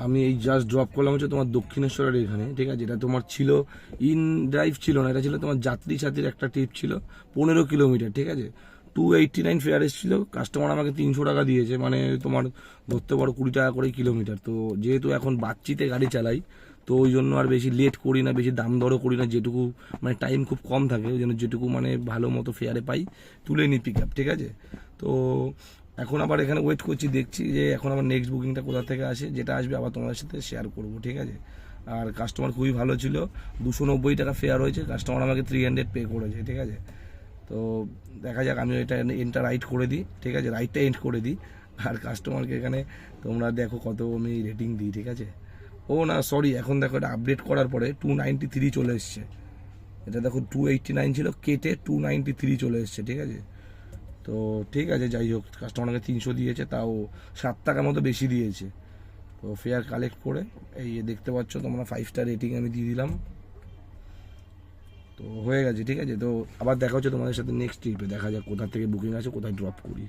আমি এই just drop করলাম হচ্ছে তোমার দক্ষিণেশ্বরের এখানে, ঠিক আছে। এটা তোমার ছিল ইন ড্রাইভ ছিল না, এটা ছিল তোমার যাত্রী সাথীর একটা ট্রিপ ছিল 15 কিলোমিটার, ঠিক আছে। 289 ফেয়ার এসেছিল, কাস্টমার আমাকে 300 টাকা দিয়েছে, মানে তোমার ধরতে পারো 20 টাকা করে কিলোমিটার। তো যেহেতু এখন বাচ্চিতে গাড়ি চালাই, তো ওই জন্য আর বেশি লেট করি না, বেশি দাম দরও করি না, যেটুকু মানে টাইম খুব কম থাকে ওই জন্য যেটুকু মানে ভালো মতো ফেয়ারে পাই তুলে নিই পিক আপ, ঠিক আছে। তো এখন আবার এখানে ওয়েট করছি, দেখছি যে এখন আমার নেক্সট বুকিংটা কোথা থেকে আসে, যেটা আসবে আবার তোমাদের সাথে শেয়ার করব, ঠিক আছে। আর কাস্টমার খুবই ভালো ছিল, 290 টাকা ফেয়ার হয়েছে, কাস্টমার আমাকে 300 পে করেছে, ঠিক আছে। তো দেখা যাক, আমি এটা এন্ডটা রাইট করে দিই, ঠিক আছে, রাইটটা এন্ড করে দিই। আর কাস্টমারকে এখানে তোমরা দেখো কত আমি রেটিং দিই, ঠিক আছে। ও না সরি, এখন দেখো এটা আপডেট করার পরে 293 চলে এসছে। এটা দেখো 289 ছিল, কেটে 293 চলে এসছে, ঠিক আছে। তো ঠিক আছে, যাই হোক, কাস্টমারকে 300 দিয়েছে, তাও 7 টাকার মতো বেশি দিয়েছে। তো ফেয়ার কালেক্ট করে এই দেখতে পাচ্ছ তোমরা 5 স্টার রেটিং আমি দিয়ে দিলাম। তো হয়ে গেছে, ঠিক আছে। তো আবার দেখা হচ্ছে তোমাদের সাথে নেক্সট ট্রিপে, দেখা যাক কোথা থেকে বুকিং আছে, কোথায় ড্রপ করি।